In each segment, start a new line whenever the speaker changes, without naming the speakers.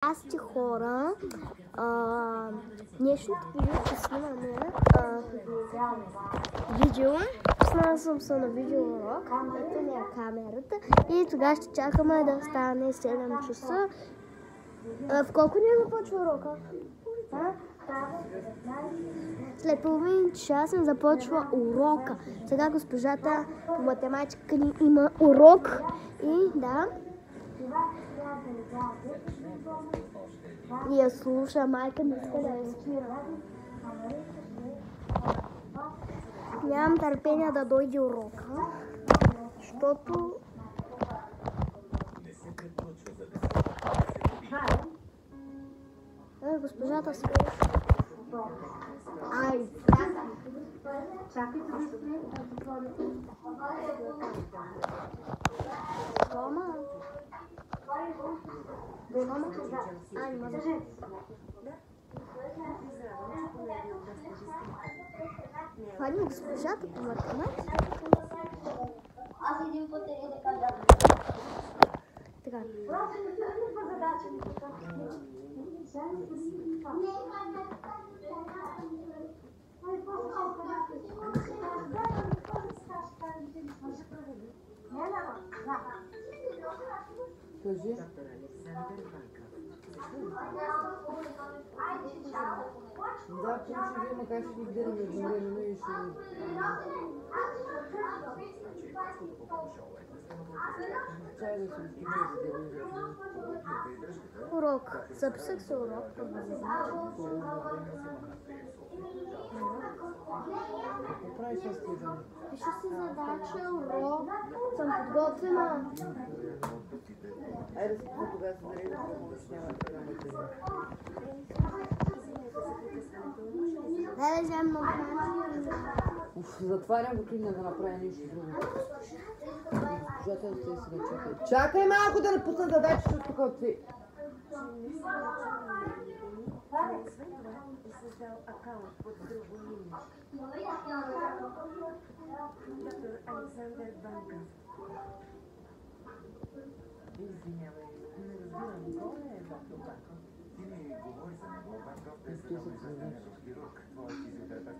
Здрасти, хора! Днешното видео ще снимаме видео. Пуснала съм се на видеоурок, ето ми е камерата и тогава ще чакаме да стане 7 часа. В колко ни започва урока? След половин час не започва урока. Сега госпожата по математика ни има урок и да. И я слуша, майка не иска да я спира. Нямам търпение да дойде урока, защото госпожата спира. Ай, чакайте да спре. Рома. Фани госпожата по математика.
Аз един път е да кажа.
Така.
Кажи. Да, получи вие макар ще ги гледаме едновременно и ще... Чай да се изключи.
Урок. Записах се урок.
Какво правиш с Стивен?
Пише си задача, урок. Съм подготвена.
Айде да се тогава се нарежда, да можеш няма да няма тема.
Дай да вземем много.
Затварям го, тръгна да направя нещо друго. Госпожата да сте сега чакай. Чакай малко да напусна задача, защото тук отви.
Освен това е създал акаунт под друго име. Доктор Александър Банка. Извинявай, не разбирам, кой е доктор Банка?
Ти ми говори за него, Банков е създал изяснението хирург, твой физиотерапевт.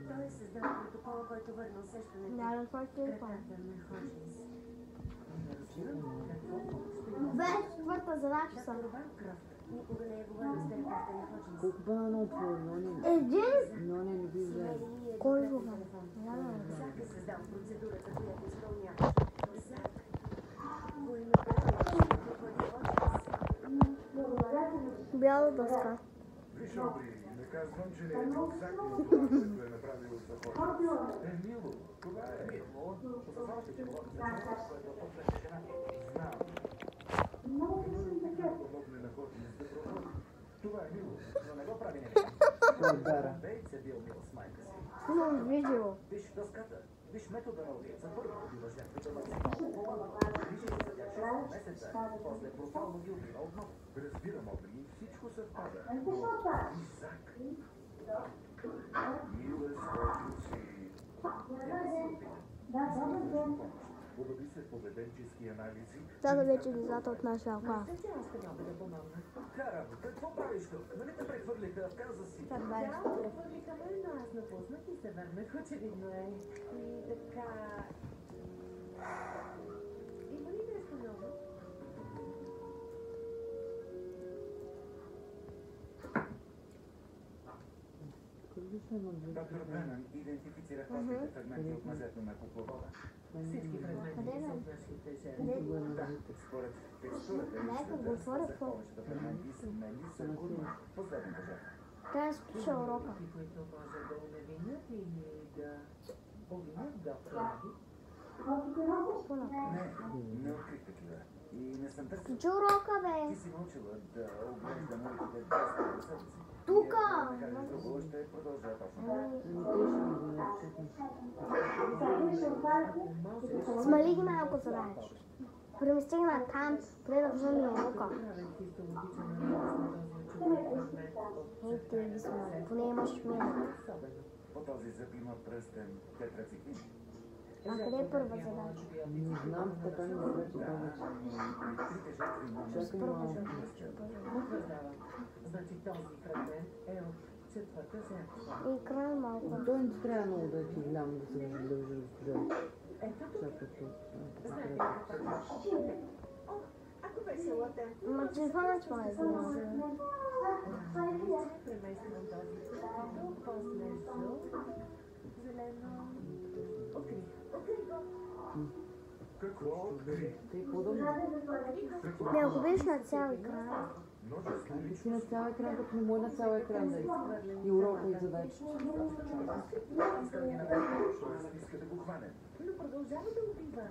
Той е създал протокола, който върна усещането.
Да, това е телефон.
Краката на Ходжинс. Не разбирам какво стои.
Без твърта задача са.
Доктор Банкрофт никога не е говорил с терапевта на Ходжинс.
Колко бана отвори, но не.
Един?
Но не вижда.
Кой го
Зак е създал процедурата, която изпълнява. Зак. По името
Бяла дъска.
Виж, Обри, не казвам, че не е бил Зак, но това, което е направил за хората. Мило, това е. Мило, осъзнавате, че говорите за човек, който е по-прече жена. Знам. Помогне на Ходжинс да проработи. Това е мило, но не го прави
Дара.
Бейц е бил мил с майка си.
Имам видео.
Виж дъската, виж метода на убийца. Първо убива жертвите максимално по-малко. Вижи се за тях 6 месеца, после брутално ги убива отново. Разбирам, Обри, всичко съвпада. Но Изак... Мил е сложил си... Подоби се поведенчески анализи.
Тя вече децата от нашия клас.
Кара, какво правиш тук? Нали те прехвърлиха в Канзас Сити?
Прехвърлиха ме, но аз напуснах и се върнах, очевидно е. И така... Има ли нещо ново?
Доктор Бренън идентифицира костните фрагменти от мазето на кукловода.
Всички фрагменти
Къде
са
е?
от нашите жертви.
Да, според текстурата и
Нека го отворя
за повечето фрагменти са мели сигурно последната жертва.
Трябва да спиша урока.
Които може да уневинят или да обвинят доктора ви.
Не открих такива. И не съм търсил.
Спича урока, бе.
Ти си научила да оглежда моите действия за себе си.
Тука!
И ако не кажеш друго, ще продължа точно.
Смали ги малко задачи. Премести ги на там, преди да вземе урока. Ей, ти ги смали. Поне имаш минут.
По този зъб има пръстен тетрациклин.
А къде е първа задача?
Не знам, така не ме вече повече. Чакай малко.
Значи този фрагмент е от четвърта жертва.
И край малко.
Той не трябва много да е голям да се дължи разпределя.
Ето тук.
Чакай тук.
Знаете какво? Ако беше лътен.
Ма телефонът това е знам.
Премествам този фрагмент, после жълт, зелено. Открих.
Какво откри?
Тъй по-удобно.
Не, ако беше на цял екран.
Ами си на цял екран, като не може на цял екран да е. И урока и задачите.
Иска да го хване.
Но продължава да убива.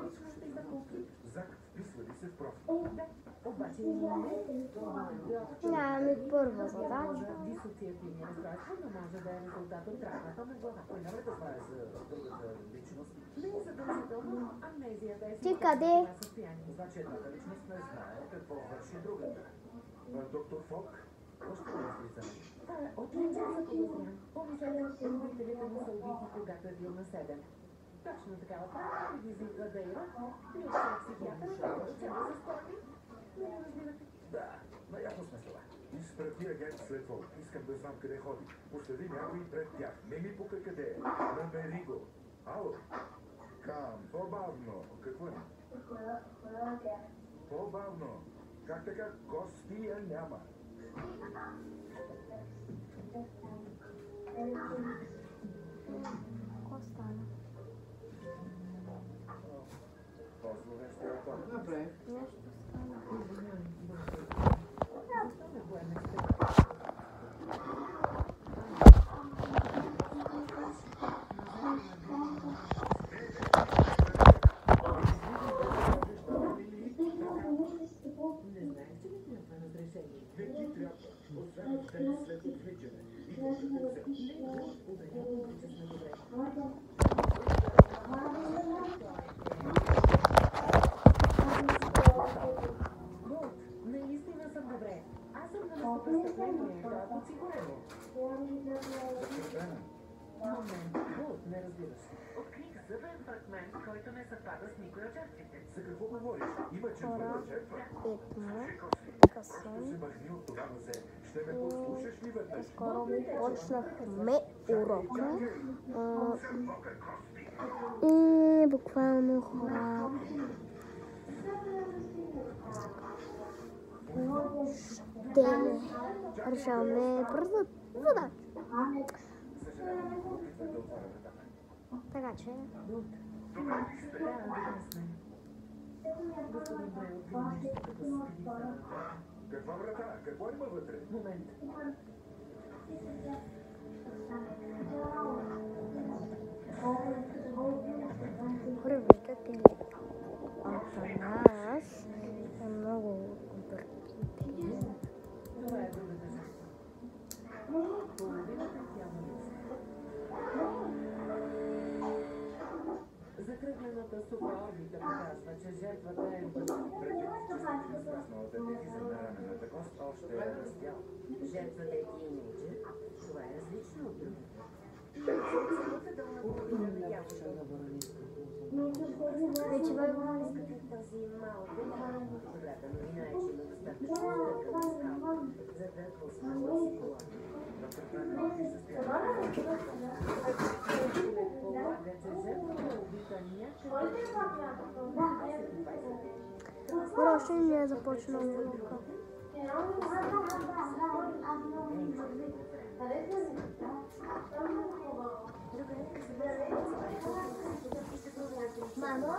Лично ще закупи.
Зак вписва ли се в профил?
Да, обаче не това е
Нямаме първа задача.
дисоциативни разстройства, но може да е резултат от травмата на главата.
Той няма ли да знае за другата личност?
Не е задължително амнезията е
Ти къде?
това състояние.
Значи едната личност не знае какво върши другата. Доктор Фок, още не излизаме.
Това е отличен заподозрян. Помислете, родителите му са убити, когато е бил на 7. Точно такава права предизвиква Дейра и от всеки психиатър се да се спорни. Не разбирате.
Да, наясно сме с това. Изпрати агент след това. Искам да знам къде ходи. Постави някой пред тях. Не ми пука къде е. Намери го. Ало? Кам, по-бавно. Какво е? По-бавно. Как така? Костия няма.
Какво стана?
По-зловещо е това.
Добре.
Нещо стана.
Защо не поемете? Не знаеш, че не трябва разрешение.
Не ти трябва. Освен ден след отвличане. И може да се...
Уверявам, че сме добре. Болт, наистина съм добре. Аз съм на местопрестъпление, това е подсигурено. Момент, Болт, не разбираш. Открих зъбен фрагмент, който не съвпада с никой от жертвите.
За какво говориш? Има четвърта жертва.
Етно.
Като
Късон.
се махни от това мазе, ще ме послушаш ли веднъж?
Скоро почнахме урока. И буквално хора ще решаваме бърза задача.
Съжалявам, опитвай да отворя вратата.
Така че,
Болт, трябва да гаснем. Господин Брейл, откри нещо като скри врата.
Каква врата? Какво има вътре?
Момент.
рубриката ни Атанас е много бърките.
Това е другата жертва. Половината тяло лице. Закръглената суха орбита показва, че жертвата е
Предвид, че сте разпръсналата дефиза на рамената кост, още е растял.
Жертвата е тинейджър. Това е различно от другите.
Вече
Този малко добрата новина е, че има достатъчно стъпка на скал, за да консумира психология.
Полага, че жертвата е убита някъде.
скоро още не е започнал урока. Мамо,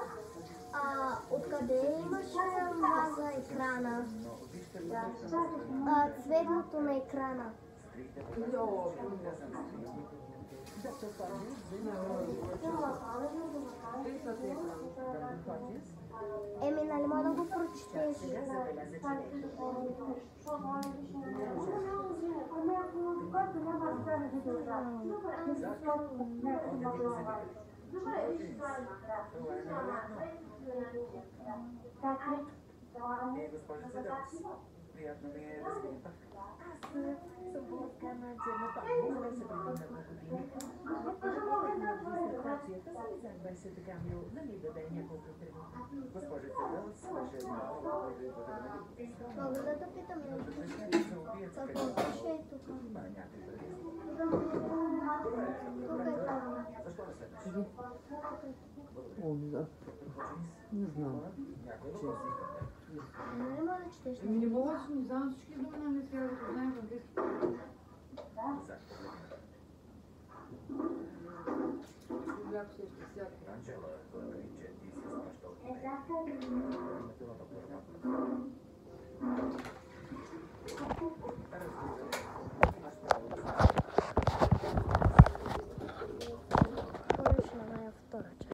откъде имаше ваза екрана? Цветното на екрана.
Доктор Форнис,
Еми, нали мога да го прочетеш?
сега забеляза, че
Госпожа Седърс, Приятно ми е да се видим пак.
Аз съм половкана черната. Мога се преди много години. В дисертацията си за 20 така мил да ми даде няколко интервюта.
Госпожа Федълс беше една много да
Мога да те питам нещо?
се убият с
Какво пише и тук?
Има някакви предизвици.
Тук е това.
Защо не седнеш?
О, не знам. Не знам.
Някой въпрос искате?
Не мога да четеш.
Ами не мога, че не знам всички думи на английски, да го знаем в английски.
Зак,
Бях сеща всяко.
Анджела, говори, че ти си изпращал името на доктор Ватман.